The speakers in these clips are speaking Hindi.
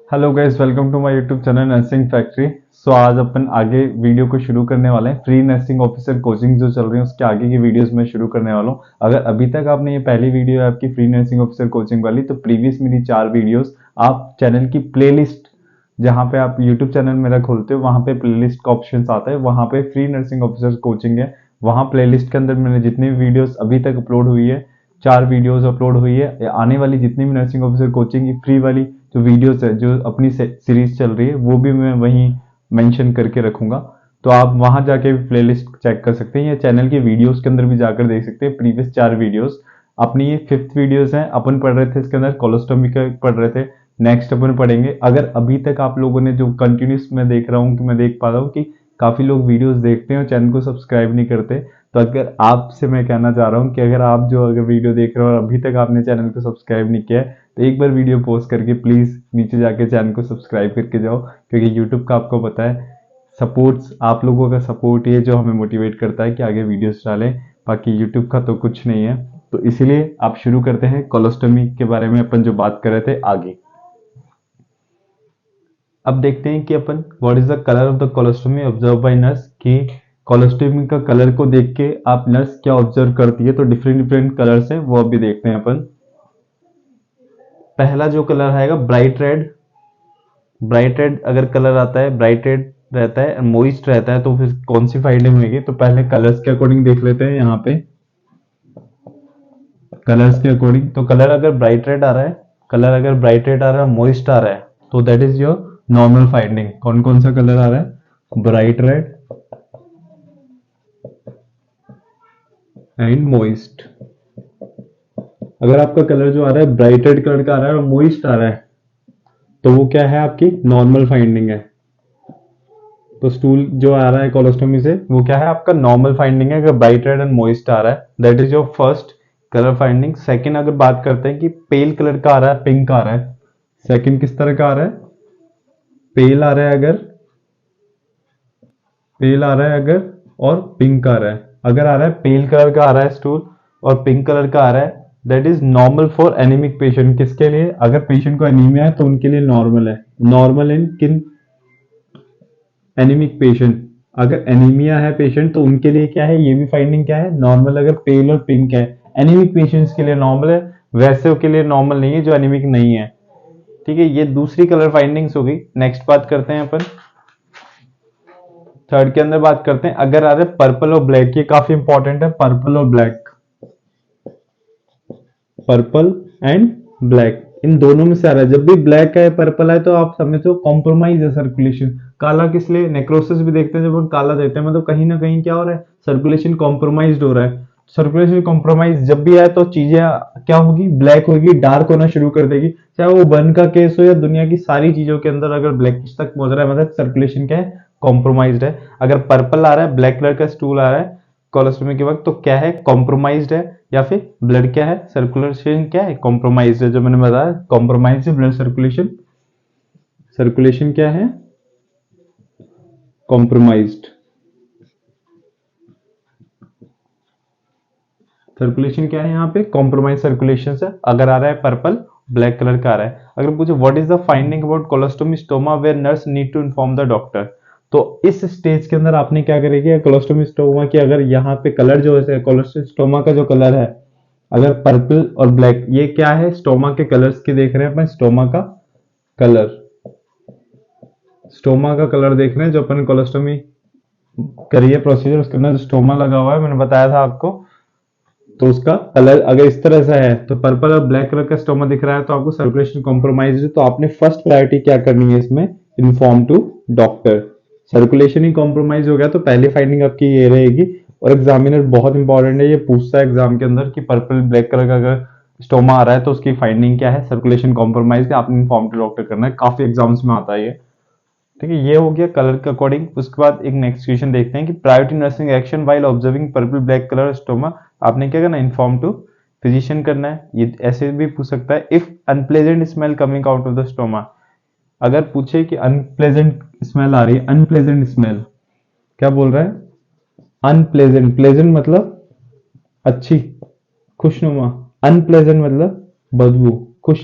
Hello guys, welcome to my YouTube channel nursing factory. So आज अपन आगे वीडियो को शुरू करने वाले हैं। फ्री नर्सिंग ऑफिसर कोचिंग जो चल रही है उसके आगे की वीडियोस में शुरू करने वाला हूँ। अगर अभी तक आपने ये पहली वीडियो है आपकी फ्री नर्सिंग ऑफिसर कोचिंग वाली, तो प्रीवियस मेरी 4 वीडियोस आप चैनल की प्लेलिस्ट, जहाँ पे आप यूट्यूब चैनल मेरा खोलते हो वहाँ पे प्लेलिस्ट का ऑप्शन आता है, वहाँ पे फ्री नर्सिंग ऑफिसर कोचिंग है। वहाँ प्लेलिस्ट के अंदर मैंने जितनी भी वीडियोस अभी तक अपलोड हुई है, 4 वीडियोस अपलोड हुई है, या आने वाली जितनी भी नर्सिंग ऑफिसर कोचिंग की फ्री वाली जो वीडियोस है, जो अपनी सीरीज चल रही है, वो भी मैं वहीं मेंशन करके रखूंगा। तो आप वहां जाके भी प्लेलिस्ट चेक कर सकते हैं या चैनल के वीडियोस के अंदर भी जाकर देख सकते हैं प्रीवियस 4 वीडियोस। अपनी ये 5th वीडियोस है। अपन पढ़ रहे थे इसके अंदर कोलोस्टोमी का पढ़ रहे थे। नेक्स्ट अपन पढ़ेंगे। अगर अभी तक आप लोगों ने जो कंटिन्यूस मैं देख रहा हूँ कि मैं देख पा रहा हूँ कि काफी लोग वीडियोस देखते हैं और चैनल को सब्सक्राइब नहीं करते, तो अगर आपसे मैं कहना चाह रहा हूँ कि अगर आप जो अगर वीडियो देख रहे हो और अभी तक आपने चैनल को सब्सक्राइब नहीं किया है, तो एक बार वीडियो पॉज करके प्लीज नीचे जाके चैनल को सब्सक्राइब करके जाओ, क्योंकि यूट्यूब का आपको पता है सपोर्ट्स, आप लोगों का सपोर्ट ये जो हमें मोटिवेट करता है कि आगे वीडियोस डालें। बाकी यूट्यूब का तो कुछ नहीं है। तो इसीलिए आप शुरू करते हैं कोलोस्टोमी के बारे में अपन जो बात कर रहे थे आगे। अब देखते हैं कि अपन what is the colour of the colostomy observe by nurse, कि कोलोस्टोमी का कलर को देख के आप नर्स क्या ऑब्जर्व करती है। तो डिफरेंट डिफरेंट कलर्स हैं, वो अभी देखते हैं अपन। पहला जो कलर आएगा ब्राइट रेड। ब्राइट रेड अगर कलर आता है, ब्राइट रेड रहता है, मोइस्ट रहता है, तो फिर कौन सी फाइंडिंग होगी। तो पहले कलर्स के अकॉर्डिंग देख लेते हैं यहाँ पे। कलर्स के अकॉर्डिंग तो कलर अगर ब्राइट रेड आ रहा है, कलर अगर ब्राइट रेड आ रहा है, मोइस्ट आ रहा है, तो that is your normal finding. कौन कौन सा कलर आ रहा है? Bright red and moist. अगर आपका कलर जो आ रहा है ब्राइट रेड कलर का आ रहा है और मोइस्ट आ रहा है, तो वो क्या है? आपकी नॉर्मल फाइंडिंग है। तो स्टूल जो आ रहा है कोलोस्टोमी से, वो क्या है? आपका नॉर्मल फाइंडिंग है। अगर ब्राइट रेड एंड मोइस्ट आ रहा है, that is your first colour finding. Second अगर बात करते हैं कि पेल कलर का आ रहा है, पिंक आ रहा है, सेकंड किस तरह का आ रहा है? पेल आ रहा है अगर, पेल आ रहा है अगर, और पिंक आ रहा है। अगर आ रहा है पेल कलर का आ रहा है स्टूल और पिंक कलर का आ रहा है, that is normal for anaemic patient. किसके लिए? अगर पेशेंट को एनीमिया है तो उनके लिए नॉर्मल है। नॉर्मल इन किन? Anaemic patient. अगर एनीमिया है पेशेंट तो उनके लिए क्या है? ये भी फाइंडिंग क्या है? नॉर्मल। अगर पेल और पिंक है, एनीमिक पेशेंट्स के लिए नॉर्मल है, वैसे के लिए नॉर्मल नहीं है जो एनीमिक नहीं है। ठीक है, ये दूसरी कलर फाइंडिंग्स होगी। नेक्स्ट बात करते हैं अपन थर्ड के अंदर। बात करते हैं अगर आ रहा है पर्पल और ब्लैक, ये काफी इंपॉर्टेंट है। पर्पल और ब्लैक, पर्पल एंड ब्लैक, इन दोनों में से आ रहा है। जब भी ब्लैक है पर्पल है तो आप समझो कॉम्प्रोमाइज है सर्कुलेशन। काला किस लिए? नेक्रोसिस भी देखते हैं जब हम काला देखते हैं, मतलब कहीं ना कहीं क्या हो रहा है? सर्कुलेशन कॉम्प्रोमाइज हो रहा है। सर्कुलेशन कॉम्प्रोमाइज जब भी आए तो चीजें क्या होगी? ब्लैक होगी, डार्क होना शुरू कर देगी। चाहे वो बर्न का केस हो या दुनिया की सारी चीजों के अंदर अगर ब्लैकिश तक पहुंच रहा है, मतलब सर्कुलेशन क्या है? कॉम्प्रोमाइज्ड है। अगर पर्पल आ रहा है, ब्लैक कलर का स्टूल आ रहा है कोलोस्टोमी के वक्त, तो क्या है? कॉम्प्रोमाइज्ड है। या फिर ब्लड क्या है? सर्कुलेशन क्या है? कॉम्प्रोमाइज है। जो मैंने बताया कॉम्प्रोमाइज है ब्लड सर्कुलेशन। सर्कुलेशन क्या है? कॉम्प्रोमाइज्ड। सर्कुलेशन क्या है यहाँ पे? कॉम्प्रोमाइज सर्कुलेशन है। अगर आ रहा है पर्पल, ब्लैक कलर का आ रहा है। अगर पूछे what is the finding about colostomy stoma where nurse need to inform the doctor, तो इस स्टेज के अंदर आपने क्या करेंगे? कोलोस्टोमी स्टोमा की अगर यहाँ पे कलर जो है कोलोस्टोमी स्टोमा का जो कलर है, अगर पर्पल और ब्लैक, ये क्या है? स्टोमा के कलर्स के देख रहे हैं अपन। स्टोमा का कलर, स्टोमा का कलर देख रहे हैं जो अपन कोलोस्टोमी करी है प्रोसीजर, उसके अंदर स्टोमा लगा हुआ है, मैंने बताया था आपको। तो उसका कलर अगर इस तरह से है, तो पर्पल और ब्लैक कलर का स्टोमा दिख रहा है, तो आपको सर्कुलेशन कॉम्प्रोमाइज है। तो आपने फर्स्ट प्रायोरिटी क्या करनी है इसमें? Inform to doctor. सर्कुलेशन ही कॉम्प्रोमाइज हो गया तो पहली फाइंडिंग आपकी ये रहेगी। और एग्जामिनर बहुत इंपॉर्टेंट है, ये पूछता है एग्जाम के अंदर कि पर्पल ब्लैक कलर का अगर स्टोमा आ रहा है तो उसकी फाइंडिंग क्या है? सर्कुलेशन कॉम्प्रोमाइज है, आपने इन्फॉर्म टू डॉक्टर करना है। काफी एग्जाम्स में आता है ये। ठीक है, ये हो गया कलर के अकॉर्डिंग। उसके बाद एक नेक्स्ट क्वेश्चन देखते हैं कि priority nursing action while observing purple black colour stoma, आपने क्या करना है? इन्फॉर्म टू फिजिशियन करना है। ये ऐसे भी पूछ सकता है if unpleasant smell coming out of the stoma. अगर पूछे कि अनप्लेजेंट स्मेल आ रही है, अनप्लेजेंट स्मेल क्या बोल रहा है? अनप्लेजेंट, प्लेजेंट मतलब अच्छी, खुशनुमा। अनप्लेजेंट मतलब बदबू, खुश,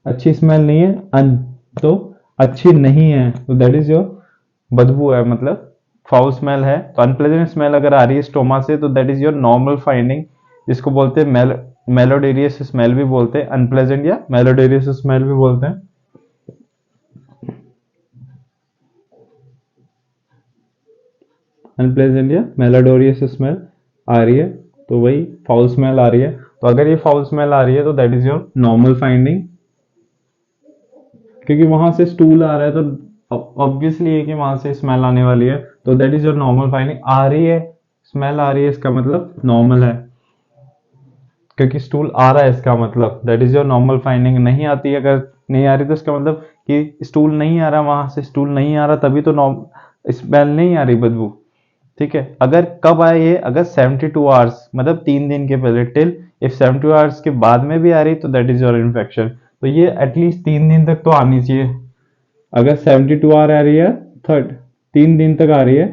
अच्छी स्मेल नहीं है। अन तो अच्छी नहीं है, तो दैट इज योर बदबू है, मतलब फाउल स्मेल है। तो अनप्लेजेंट स्मेल अगर आ रही है स्टोमा से तो that is your normal finding, जिसको बोलते हैं मेलोडेरियस स्मेल भी बोलते हैं, अनप्लेजेंट या मेलोडेरियस स्मेल भी बोलते हैं। अनप्लेजेंट या मेलोडोरियस स्मेल आ रही है तो वही फाउल स्मेल आ रही है। तो अगर ये फाउल स्मेल आ रही है तो that is your normal finding, क्योंकि वहां से स्टूल आ रहा है तो ऑब्वियसली है कि वहां से स्मेल आने वाली है, तो that is your normal finding. आ रही है, स्मेल आ रही है, इसका मतलब नॉर्मल है, क्योंकि स्टूल आ रहा है इसका मतलब that is your normal finding. नहीं आती है, अगर नहीं आ रही तो इसका मतलब कि स्टूल नहीं आ रहा, वहां से स्टूल नहीं आ रहा, तभी तो स्मेल नहीं आ रही, बदबू। ठीक है, अगर कब आए ये, अगर 72 आवर्स मतलब 3 दिन के पहले, टिल इफ 72 आवर्स के बाद में भी आ रही तो दैट इज योर इन्फेक्शन। तो ये एटलीस्ट 3 दिन तक तो आनी चाहिए। अगर 72 आवर आ रही है, थर्ड 3 दिन तक आ रही है,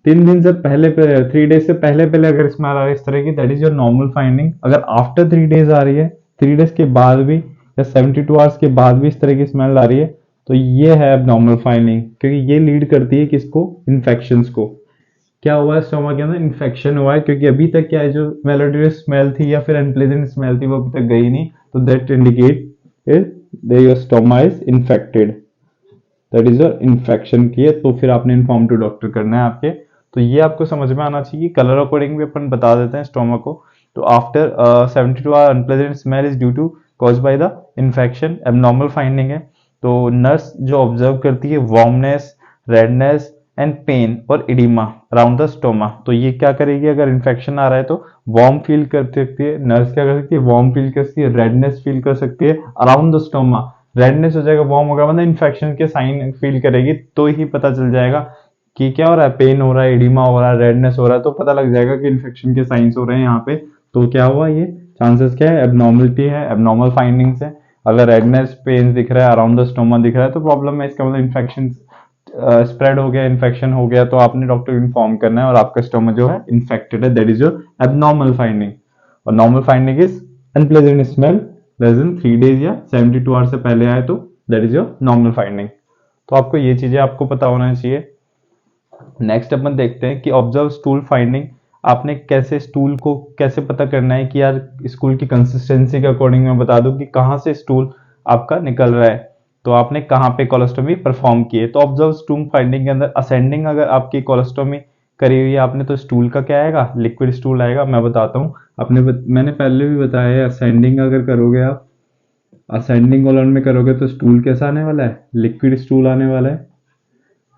3 दिन से पहले, 3 डेज से पहले पहले अगर स्मेल आ रही है इस तरह की, that is your normal finding. अगर आफ्टर 3 डेज आ रही है, 3 डेज के बाद भी या 72 आवर्स के बाद भी इस तरह की स्मेल आ रही है, तो ये है अब नॉर्मल फाइंडिंग, क्योंकि ये लीड करती है किसको, इन्फेक्शन को। क्या हुआ है स्टोमा के अंदर, इन्फेक्शन हुआ है, क्योंकि अभी तक क्या है, जो मेलोडियस स्मेल थी या फिर अनप्लेजेंट स्मेल थी वो अभी तक गई नहीं, तो that indicate is your stoma is infected, that is your infection की है। तो फिर आपने इन्फॉर्म टू डॉक्टर करना है आपके। तो ये आपको समझ में आना चाहिए, कलर अकॉर्डिंग भी अपन बता देते हैं स्टोमा को। तो after 72 hour unpleasant smell is due to cause by the infection, abnormal finding है। तो नर्स जो ऑब्जर्व करती है वार्मनेस, रेडनेस एंड पेन और इडिमा अराउंड द स्टोमा। तो ये क्या करेगी, अगर इन्फेक्शन आ रहा है तो वार्म फील कर सकती है नर्स, क्या कर सकती है, वार्म फील कर सकती है, रेडनेस फील कर सकती है अराउंड द स्टोमा। रेडनेस हो जाएगा, वार्म होगा, मतलब इन्फेक्शन के साइन फील करेगी, तो ही पता चल जाएगा कि क्या हो रहा है, पेन हो रहा है, एडिमा हो रहा है, रेडनेस हो रहा है, तो पता लग जाएगा कि इन्फेक्शन के साइंस हो रहे हैं यहाँ पे। तो क्या हुआ, ये चांसेस क्या है, एबनॉर्मलिटी है, एबनॉर्मल फाइंडिंग्स है। अगर रेडनेस पेन दिख रहा है, अराउंड द स्टोमा दिख रहा है, तो प्रॉब्लम है, इसका मतलब इन्फेक्शन स्प्रेड हो गया, इन्फेक्शन हो गया, तो आपने डॉक्टर को इन्फॉर्म करना है और आपका स्टोमा जो है इन्फेक्टेड है, that is your abnormal finding. और normal finding is unpleasant smell less than 3 days या 72 आवर से पहले आए तो that is your normal finding. तो आपको ये चीजें आपको पता होना चाहिए। नेक्स्ट अपन देखते हैं कि ऑब्जर्व स्टूल फाइंडिंग। आपने कैसे स्टूल को कैसे पता करना है कि यार स्टूल की कंसिस्टेंसी के अकॉर्डिंग मैं बता दूं कि कहाँ से स्टूल आपका निकल रहा है, तो आपने कहाँ पे कोलोस्टोमी परफॉर्म की है। तो ऑब्जर्व स्टूल फाइंडिंग के अंदर असेंडिंग अगर आपकी कोलोस्टोमी करी हुई है आपने, तो स्टूल का क्या आएगा, लिक्विड स्टूल आएगा। मैं बताता हूँ, मैंने पहले भी बताया है, असेंडिंग अगर करोगे आप, असेंडिंग कॉलम में करोगे तो स्टूल कैसा आने वाला है, लिक्विड स्टूल आने वाला है।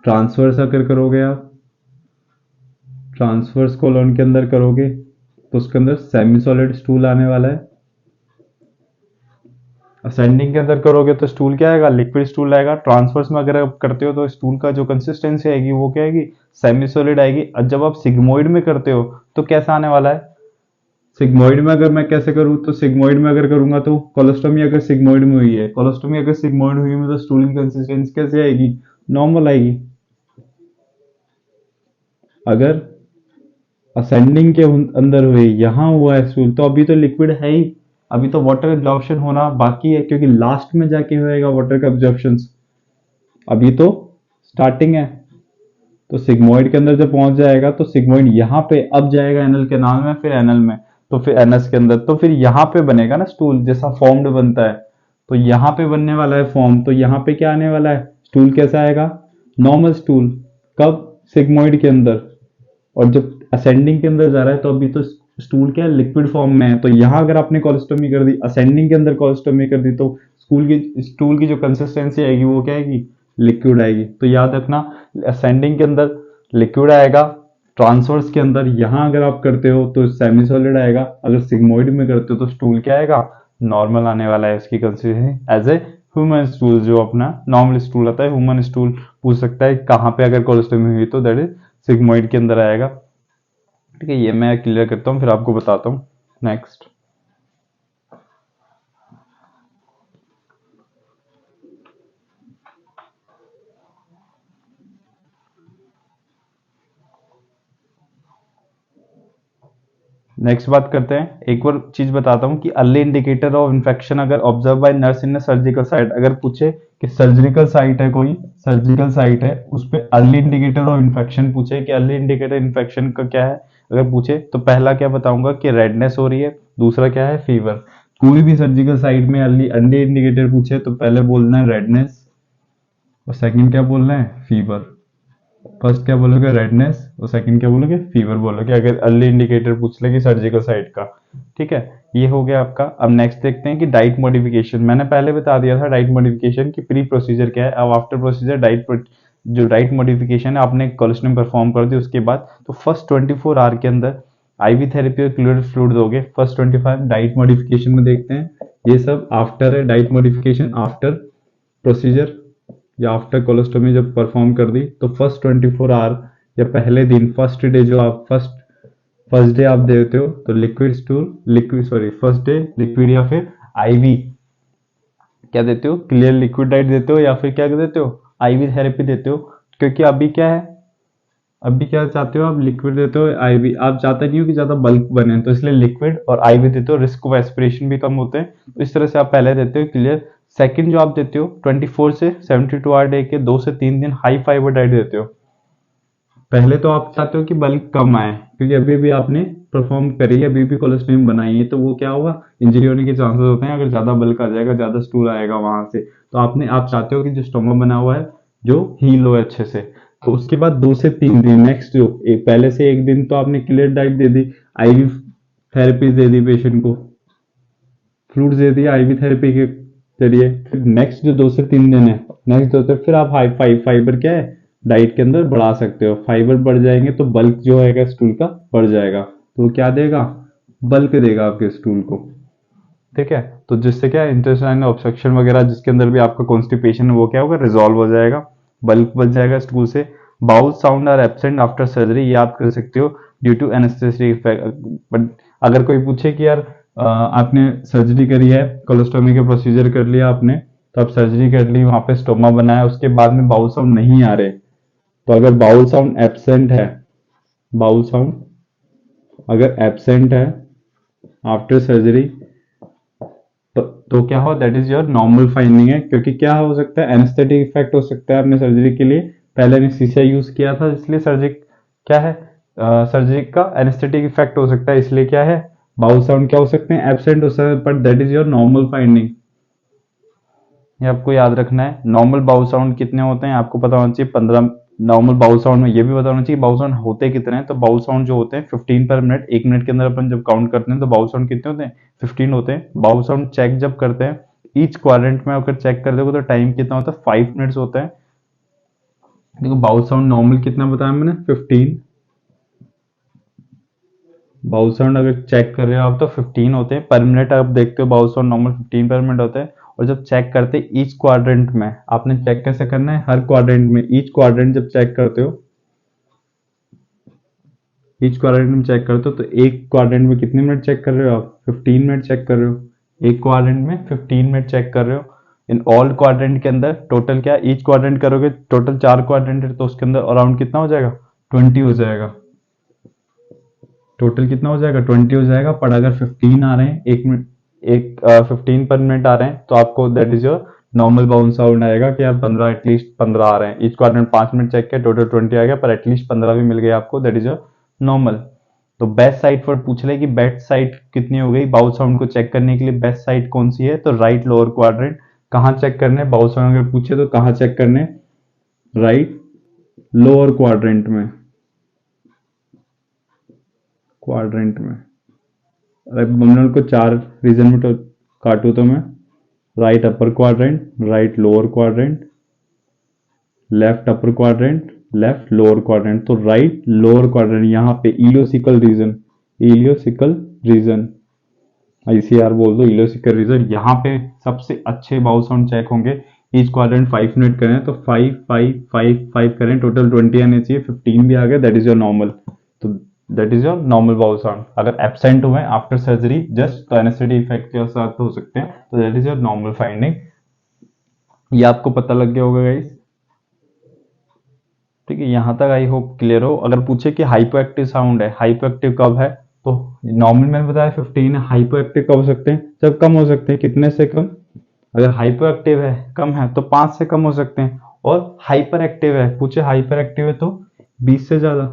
ट्रांसवर्स अगर करोगे आप, ट्रांसवर्स कॉलम के अंदर करोगे तो उसके अंदर सेमी सॉलिड स्टूल आने वाला है। असेंडिंग के अंदर करोगे तो स्टूल क्या आएगा, लिक्विड स्टूल आएगा। ट्रांसवर्स में अगर आप करते हो तो स्टूल का जो कंसिस्टेंसी आएगी वो क्या आएगी, सेमी सॉलिड आएगी। और जब आप सिग्मोइड में करते हो तो कैसा आने वाला है, सिग्मोइड में अगर मैं कैसे करूँ, तो सिग्मोइड में अगर करूंगा तो कोलोस्टोमी अगर सिग्मोइड में हुई है, कोलोस्टोमी अगर सिग्मोइड हुई है तो स्टूल की कंसिस्टेंसी कैसे आएगी, नॉर्मल आएगी। अगर असेंडिंग के अंदर हुए, यहां हुआ है स्टूल, तो अभी तो लिक्विड है ही, अभी तो वाटर एब्जॉर्प्शन होना बाकी है, क्योंकि लास्ट में जाके होएगा वाटर का एब्जॉर्प्शन, अभी तो स्टार्टिंग है। तो सिग्मोइड के अंदर जब पहुंच जाएगा तो सिग्मोइड यहाँ पे अब जाएगा एनल कैनाल में, फिर एनल में, तो फिर एनस के अंदर, तो फिर यहाँ पे बनेगा ना स्टूल, जैसा फॉर्म्ड बनता है, तो यहाँ पे बनने वाला है फॉर्म। तो यहाँ पे क्या आने वाला है, स्टूल कैसा आएगा, नॉर्मल स्टूल। कब, सिग्मोइड के अंदर। और जब असेंडिंग के अंदर जा रहा है तो अभी तो स्टूल क्या है, लिक्विड फॉर्म में है। तो यहाँ अगर आपने कोलोस्टोमी कर दी, असेंडिंग के अंदर कोलोस्टोमी कर दी, तो स्टूल की जो कंसिस्टेंसी आएगी वो क्या आएगी, लिक्विड आएगी। तो याद रखना, असेंडिंग के अंदर लिक्विड आएगा, ट्रांसवर्स के अंदर यहाँ अगर आप करते हो तो सेमी सॉलिड आएगा, अगर सिग्मोइड में करते हो तो स्टूल क्या आएगा, नॉर्मल आने वाला है इसकी consistency as a human stool. जो अपना नॉर्मल स्टूल आता है, ह्यूमन स्टूल पूछ सकता है कहाँ पे अगर कोलोस्टोमी हुई, तो दैट इज सिग्मोइड के अंदर आएगा। ठीक है, ये मैं क्लियर करता हूँ फिर आपको बताता हूँ नेक्स्ट। नेक्स्ट बात करते हैं, एक और चीज बताता हूँ कि अर्ली इंडिकेटर ऑफ इन्फेक्शन अगर observe by nurse in surgical site, अगर पूछे कि सर्जिकल साइट है, कोई सर्जिकल साइट है उस पे अर्ली इंडिकेटर ऑफ इन्फेक्शन पूछे कि अर्ली इंडिकेटर इन्फेक्शन का क्या है, अगर पूछे तो पहला क्या बताऊंगा कि रेडनेस हो रही है, दूसरा क्या है फीवर। कोई भी सर्जिकल साइट में अर्ली अर्ली इंडिकेटर पूछे तो पहले बोलना है रेडनेस और सेकंड क्या बोलना है फीवर। फर्स्ट क्या बोलोगे रेडनेस और सेकंड क्या बोलोगे फीवर बोलोगे अगर अर्ली इंडिकेटर पूछ ले कि सर्जिकल साइट का। ठीक है, ये हो गया आपका। अब नेक्स्ट देखते हैं कि डाइट मॉडिफिकेशन, मैंने पहले बता दिया था डाइट मॉडिफिकेशन की प्री प्रोसीजर क्या है, अब आफ्टर प्रोसीजर डाइट जो डाइट मॉडिफिकेशन है आपने कोलेस्ट्रॉल परफॉर्म कर दी उसके बाद, तो फर्स्ट 24 आवर के अंदर आईवी थेरेपी और क्लोराइड फ्लूइड दोगे। फर्स्ट 25 डाइट मॉडिफिकेशन में देखते हैं, ये सब आफ्टर है डाइट मॉडिफिकेशन, आफ्टर प्रोसीजर या आफ्टर कोलोस्टोमी जब परफॉर्म कर दी तो फर्स्ट 24 आवर या पहले दिन फर्स्ट डे जो आप फर्स्ट डे आप देते हो तो liquid stool liquid sorry first day liquid या फिर आईवी क्या देते हो, क्लियर लिक्विड डाइट देते हो या फिर क्या देते हो आईवी थेरेपी देते हो। क्योंकि अभी क्या है, अभी क्या चाहते हो आप लिक्विड देते हो आईवी, आप चाहते नहीं हो कि ज्यादा बल्क बने तो इसलिए लिक्विड और आईवी देते हो, रिस्क ऑफ एस्पिरेशन भी कम होते हैं, तो इस तरह से आप पहले देते हो क्लियर। सेकंड जो आप देते हो 24 से 72 आवर डे के 2 से 3 दिन हाई फाइबर डाइट देते हो। पहले तो आप चाहते हो कि बल्क कम आए क्योंकि अभी भी आपने परफॉर्म करी है, अभी भी कोलेस्ट्रॉल बनाई है, तो वो क्या होगा इंजरी होने के चांसेस होते हैं अगर ज्यादा बल्क आ जाएगा, ज्यादा स्टूल आएगा वहां से। तो आप चाहते हो कि जो स्टोमा बना हुआ है जो हील हो अच्छे से। तो उसके बाद 2 से 3 दिन नेक्स्ट जो पहले से एक दिन तो आपने क्लियर डाइट दे दी, आईवी थेरेपी दे दी पेशेंट को, फ्लूइड दे दिया आईवी थेरेपी के जरिए। फिर नेक्स्ट जो 2 से 3 दिन है नेक्स्ट होते फिर आप हाई फाइबर क्या है डाइट के अंदर बढ़ा सकते हो, फाइबर बढ़ जाएंगे तो बल्क जो है स्टूल का बढ़ जाएगा, तो वो क्या देगा बल्क देगा आपके स्टूल को। ठीक है, तो जिससे क्या इंटेस्टाइनल ऑब्स्ट्रक्शन वगैरह जिसके अंदर भी आपका कॉन्स्टिपेशन है वो क्या होगा रिजॉल्व हो जाएगा, बल्क बच जाएगा स्टूल से। Bowel sound are absent after surgery, याद कर सकते हो due to anaesthesia effect. But अगर कोई पूछे कि यार आपने सर्जरी करी है, कोलोस्टोमी का प्रोसीजर कर लिया आपने, तो आप सर्जरी कर ली वहां पे स्टोमा बनाया उसके बाद में बाउल साउंड नहीं आ रहे, तो अगर बाउल साउंड एब्सेंट है, बाउल साउंड अगर एब्सेंट है आफ्टर सर्जरी तो क्या हो that is your normal finding है। क्योंकि क्या हो सकता है एनेस्थेटिक इफेक्ट हो सकता है, आपने सर्जरी के लिए पहले एनेस्थीसिया यूज किया था इसलिए सर्जरी क्या है सर्जरी का एनेस्थेटिक इफेक्ट हो सकता है, इसलिए क्या है बाउल साउंड क्या हो सकते हैं एब्सेंट हो सकते हैं, but that is your normal finding. ये आपको याद रखना है। नॉर्मल बाउल साउंड कितने होते हैं आपको पता होना चाहिए 15 नॉर्मल बाउल साउंड में, ये भी पता होना चाहिए बाउल साउंड होते कितने हैं। तो बाउल साउंड जो होते हैं 15 पर मिनट, 1 मिनट के अंदर अपन जब काउंट करते हैं तो बाउल साउंड कितने होते हैं 15 होते हैं। बाउल साउंड चेक जब करते हैं ईच क्वाड्रेंट में अगर चेक कर देखो तो टाइम कितना होता है 5 मिनट्स होता है। देखो बाउल साउंड नॉर्मल कितना बताया मैंने 15, बाउल साउंड अगर चेक कर रहे हो आप तो 15 होते हैं पर मिनट, आप देखते हो बाउल साउंड नॉर्मल 15 पर मिनट होता है। और जब चेक करते हैं ईच क्वाड्रेंट में, आपने चेक कैसे करना है हर क्वाड्रेंट में, ईच क्वाड्रेंट जब चेक करते हो ईच क्वाड्रेंट में चेक करते हो तो एक क्वाड्रेंट में कितने मिनट चेक कर रहे हो आप 15 मिनट चेक कर रहे हो, एक क्वाड्रेंट में 15 मिनट चेक कर रहे हो। इन ऑल क्वाड्रेंट के अंदर टोटल क्या ईच क्वाड्रेंट करोगे टोटल 4 क्वाड्रेंट है तो उसके अंदर अराउंड कितना हो जाएगा 20 हो जाएगा, टोटल कितना हो जाएगा 20 हो जाएगा। पर अगर 15 आ रहे हैं एक मिनट 15 पर मिनट आ रहे हैं तो आपको that is your normal bounce sound आएगा कि आप 15 एटलीस्ट 15 आ रहे हैं। ईच क्वाड्रेंट 5 मिनट चेक किया टोटल 20 आ गया पर एटलीस्ट 15 भी मिल गया आपको, दैट इज योर नॉर्मल। तो बेस्ट साइड पर पूछ ले कि बेस्ट साइड कितनी हो गई बाउल साउंड को चेक करने के लिए, बेस्ट साइड कौन सी है तो राइट लोअर क्वाड्रेंट। कहाँ चेक करने बाउल साउंड अगर पूछे तो कहाँ चेक करने राइट लोअर क्वाड्रेंट में, क्वाड्रेंट में। एब्डोमिनल को 4 रीजन में तो काटू तो मैं, right upper quadrant, right lower quadrant, left upper quadrant, left lower quadrant. तो राइट लोअर क्वाड्रेंट यहाँ पे ileocaecal region, ileocaecal region ICR बोल दो, इलियोसिकल रीजन यहाँ पे सबसे अच्छे बाउल साउंड चेक होंगे। ईच क्वाड्रेंट 5 मिनट करें तो 5 5 5 5 करें, टोटल 20 आने चाहिए, 15 भी आ गया दैट इज योर नॉर्मल। तो that is your normal bowel sound. अगर एब्सेंट हुए आफ्टर सर्जरी जस्ट तो एनेस्थेटिक इफेक्ट के साथ हो सकते हैं, तो that is your normal finding. ये आपको पता लग गया होगा गाइस, ठीक है, यहां तक आई होप क्लियर हो। अगर पूछे कि हाइपोएक्टिव साउंड है, हाइपोएक्टिव कब है तो नॉर्मल मैंने बताया 15 है। हाइपर एक्टिव कब हो सकते हैं? जब कम हो सकते हैं। कितने से कम? अगर हाइपर एक्टिव है, कम है, तो 5 से कम हो सकते हैं। और हाइपर एक्टिव है, पूछे हाइपर एक्टिव है तो 20 से ज्यादा।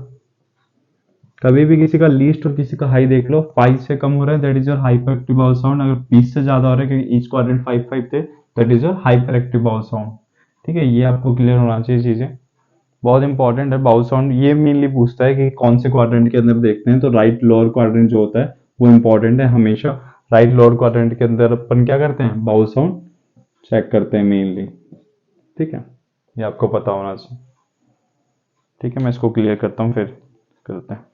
कभी भी किसी का लीस्ट और किसी का हाई देख लो, 5 से कम हो रहा है that is your hyperactive bowel sound. अगर 20 से ज्यादा हो रहा है, क्योंकि ईच क्वाड्रेंट 5 थे, that is your hyperactive bowel sound. ठीक है, ये आपको क्लियर होना चाहिए चीजें, बहुत इंपॉर्टेंट है। बाउल साउंड ये मेनली पूछता है कि कौन से क्वाड्रेंट के अंदर देखते हैं, तो राइट लोअर क्वाड्रेंट जो होता है वो इंपॉर्टेंट है हमेशा। राइट लोअर क्वाड्रेंट के अंदर अपन क्या करते हैं? बाउल साउंड चेक करते हैं मेनली। ठीक है, ये आपको पता होना चाहिए। ठीक है, मैं इसको क्लियर करता हूँ फिर करते हैं।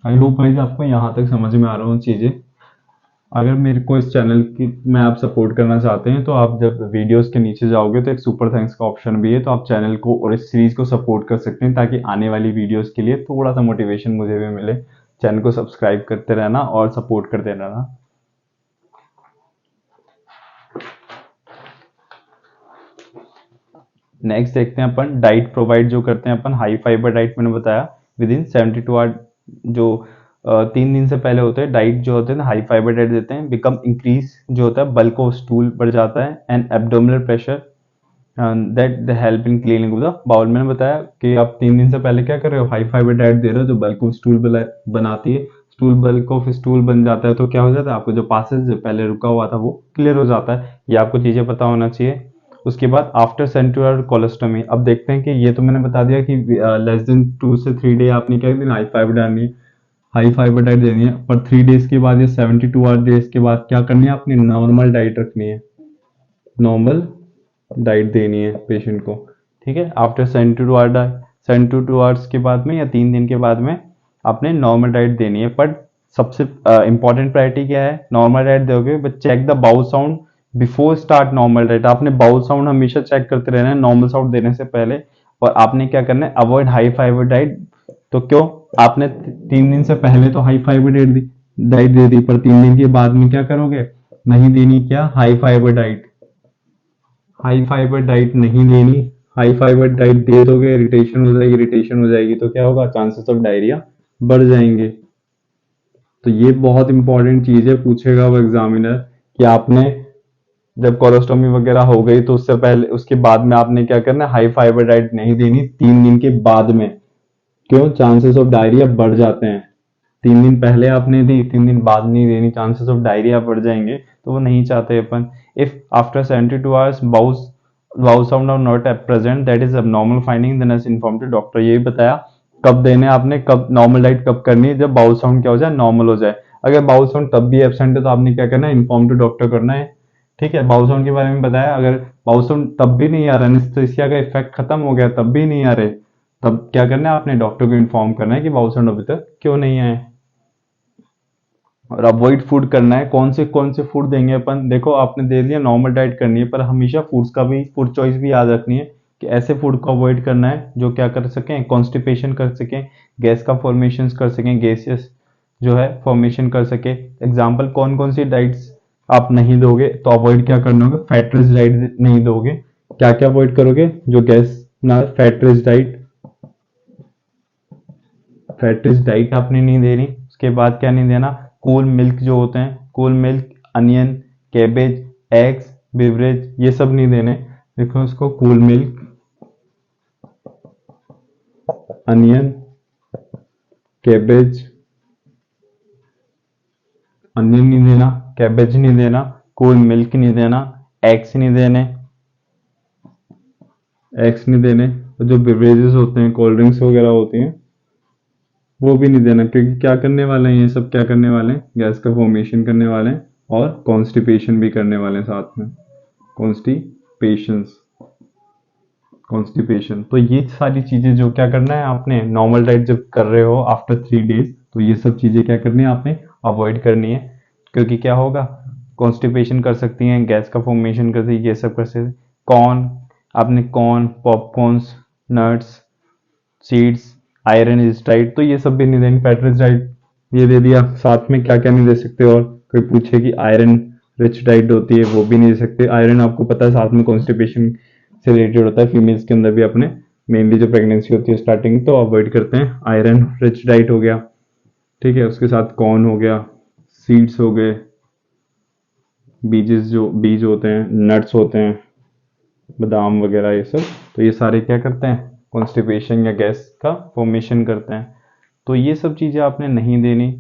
आई होप गाइस आपको यहाँ तक समझ में आ रहा हूँ चीजें। अगर मेरे को इस चैनल की में आप सपोर्ट करना चाहते हैं तो आप जब वीडियोस के नीचे जाओगे तो एक सुपर थैंक्स का ऑप्शन भी है, तो आप चैनल को और इस सीरीज को सपोर्ट कर सकते हैं, ताकि आने वाली वीडियोस के लिए थोड़ा सा मोटिवेशन मुझे भी मिले। चैनल को सब्सक्राइब करते रहना और सपोर्ट करते रहना। नेक्स्ट देखते हैं अपन डाइट प्रोवाइड जो करते हैं अपन, हाई फाइबर डाइट मैंने बताया विद इन 72 आवर, जो 3 दिन से पहले होते हैं डाइट जो होते हैं हाई फाइबर डाइट देते हैं। बिकम इंक्रीज जो होता है बल्क ऑफ स्टूल बढ़ जाता है, and abdominal pressure that the help in cleaning the bowel. मैंने बताया कि आप 3 दिन से पहले क्या कर रहे हो? हाई फाइबर डाइट दे रहे हो जो बल्क ऑफ स्टूल बनाती है। स्टूल बल्क ऑफ स्टूल बन जाता है तो क्या हो जाता है? आपको जो पासेज पहले रुका हुआ था वो क्लियर हो जाता है। ये आपको चीजें पता होना चाहिए। उसके बाद आफ्टर सेंट्रल कोलोस्टोमी, अब देखते हैं कि ये तो मैंने बता दिया कि लेस देन 2 से 3 डे आपने क्या करना, हाई फाइबर डालनी है, हाई फाइबर डाइट देनी है। पर 3 डेज के बाद या 72 आवर डेज के बाद क्या करनी है? आपने नॉर्मल डाइट रखनी है, नॉर्मल डाइट देनी है पेशेंट को। ठीक है, आफ्टर 72 आवर्स के बाद में या 3 दिन के बाद में आपने नॉर्मल डाइट देनी है। बट सबसे इंपॉर्टेंट प्रायोरिटी क्या है? नॉर्मल डाइट दोगे but check the bowel sound before start normal diet. आपने बाउल साउंड हमेशा चेक करते रहना है नॉर्मल साउंड देने से पहले। और आपने क्या करना है? Avoid high fibre diet. तो क्यों? आपने 3 दिन से पहले तो हाई फाइबर डाइट दे दी, पर 3 दिन के बाद में क्या करोगे? नहीं देनी क्या? High fibre diet. High fibre diet नहीं देनी। हाई फाइबर डाइट दे दोगे इरिटेशन हो जाएगी, इरिटेशन हो जाएगी तो क्या होगा? चांसेस ऑफ डायरिया बढ़ जाएंगे। तो ये बहुत इंपॉर्टेंट चीज है, पूछेगा वो एग्जामिनर कि आपने जब कोलोस्टोमी वगैरह हो गई तो उससे पहले उसके बाद में आपने क्या करना है? हाई फाइबर डाइट नहीं देनी 3 दिन के बाद में। क्यों? चांसेस ऑफ डायरिया बढ़ जाते हैं। 3 दिन पहले आपने दी, 3 दिन बाद नहीं देनी, चांसेस ऑफ डायरिया बढ़ जाएंगे, तो वो नहीं चाहते अपन। If after 72 hours bowel sound are not present that is abnormal finding, then as inform to doctor. यही बताया कब देने आपने, कब नॉर्मल डाइट कब करनी है? जब बाउल साउंड क्या हो जाए? नॉर्मल हो जाए। अगर बाउल साउंड तब भी एबसेंट है तो आपने क्या करना है? इन्फॉर्म टू डॉक्टर करना है। ठीक है, बाउल साउंड के बारे में बताया। अगर बाउल साउंड तब भी नहीं आ रहा, एनेस्थीसिया का इफेक्ट खत्म हो गया तब भी नहीं आ रहे, तब क्या करना है? आपने डॉक्टर को इन्फॉर्म करना है कि बाउल साउंड अभी तक क्यों नहीं आए। और अवॉइड फूड करना है। कौन से फूड देंगे अपन? देखो आपने दे दिया नॉर्मल डाइट करनी है, पर हमेशा फूड्स का भी फूड चॉइस भी याद रखनी है कि ऐसे फूड को अवॉइड करना है जो क्या कर सकें? कॉन्स्टिपेशन कर सकें, गैस का फॉर्मेशन कर सकें, गैसियस जो है फॉर्मेशन कर सके। एग्जाम्पल कौन सी डाइट्स आप नहीं दोगे? तो अवॉइड क्या करना होगा? फैट रिच डाइट नहीं दोगे। क्या क्या अवॉइड करोगे? जो गैस ना, फैट रिच डाइट आपने नहीं देनी। उसके बाद क्या नहीं देना? कूल मिल्क जो होते हैं, cool milk, onion, cabbage, eggs, beverage, ये सब नहीं देने। देखो उसको, cool milk, onion, cabbage, onion नहीं देना, कैबेज नहीं देना, कूल मिल्क नहीं देना, एग्स नहीं देने, और जो बिवरेजेस होते हैं, कोल्ड ड्रिंक्स वगैरह होती हैं, वो भी नहीं देना। क्योंकि क्या करने वाले हैं ये सब? क्या करने वाले हैं? गैस का फॉर्मेशन करने वाले हैं और कॉन्स्टिपेशन भी करने वाले हैं साथ में। कॉन्स्टिपेशन। तो ये सारी चीजें जो क्या करना है आपने, नॉर्मल डाइट जब कर रहे हो आफ्टर 3 डेज, तो ये सब चीजें क्या करनी है आपने? अवॉइड करनी है। क्योंकि क्या होगा? कॉन्स्टिपेशन कर सकती हैं, गैस का फॉर्मेशन कर सकती है, ये सब कर सकते हैं। कॉर्न, आपने corn, popcorns, nuts, seeds, iron is diet, तो ये सब भी नहीं देंगे। फैट रिच डाइट ये दे दिया, साथ में क्या क्या नहीं दे सकते? और कोई पूछे कि आयरन रिच डाइट होती है, वो भी नहीं दे सकते। आयरन आपको पता है साथ में कॉन्स्टिपेशन से रिलेटेड होता है, फीमेल्स के अंदर भी अपने मेनली जो प्रेगनेंसी होती है स्टार्टिंग तो अवॉइड करते हैं। आयरन रिच डाइट हो गया, ठीक है, उसके साथ कॉर्न हो गया, सीड्स हो गए, बीजेस जो बीज होते हैं, नट्स होते हैं, बादाम वगैरह ये सब, तो ये सारे क्या करते हैं, कॉन्स्टिपेशन या गैस का फॉर्मेशन करते हैं। तो ये सब चीज़ें आपने नहीं देनी,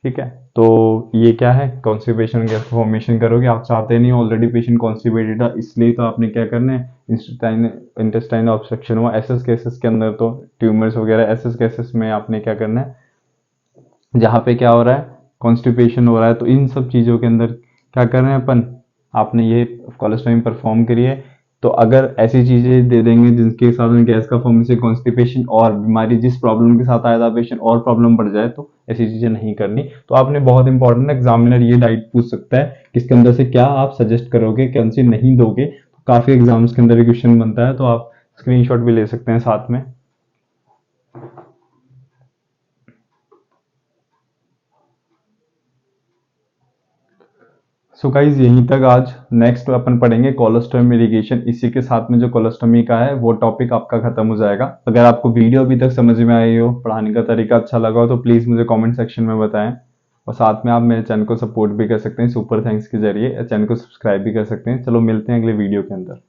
ठीक है। तो ये क्या है, कॉन्स्टिपेशन गैस फॉर्मेशन करोगे, आप चाहते नहीं, ऑलरेडी पेशेंट कॉन्स्टिपेटेड है, इसलिए तो आपने क्या करना है, इंटेस्टाइन ऑब्स्ट्रक्शन हुआ, एसएस केसेस के अंदर तो ट्यूमर्स वगैरह, एसएस केसेस में आपने क्या करना है, जहाँ पे क्या हो रहा है, कॉन्स्टिपेशन हो रहा है, तो इन सब चीज़ों के अंदर क्या कर रहे हैं अपन, आपने ये कोलोस्टोमी परफॉर्म करी है। तो अगर ऐसी चीज़ें दे देंगे जिनके साथ में गैस का फॉर्मेशन, कॉन्स्टिपेशन और बीमारी जिस प्रॉब्लम के साथ आया था पेशेंट और प्रॉब्लम बढ़ जाए, तो ऐसी चीज़ें नहीं करनी। तो आपने बहुत इंपॉर्टेंट, एग्जामिनर ये डाइट पूछ सकता है कि इसके अंदर से क्या आप सजेस्ट करोगे, कौन सी नहीं दोगे। तो काफ़ी एग्जाम्स के अंदर ये क्वेश्चन बनता है, तो आप स्क्रीनशॉट भी ले सकते हैं साथ में। सो गाइज यहीं तक आज। नेक्स्ट अपन पढ़ेंगे कोलोस्टोमी इरिगेशन, इसी के साथ में जो कोलोस्टोमी का है वो टॉपिक आपका खत्म हो जाएगा। अगर आपको वीडियो अभी तक समझ में आई हो, पढ़ाने का तरीका अच्छा लगा हो, तो प्लीज़ मुझे कमेंट सेक्शन में बताएं। और साथ में आप मेरे चैनल को सपोर्ट भी कर सकते हैं सुपर थैंक्स के जरिए, चैनल को सब्सक्राइब भी कर सकते हैं। चलो मिलते हैं अगले वीडियो के अंदर।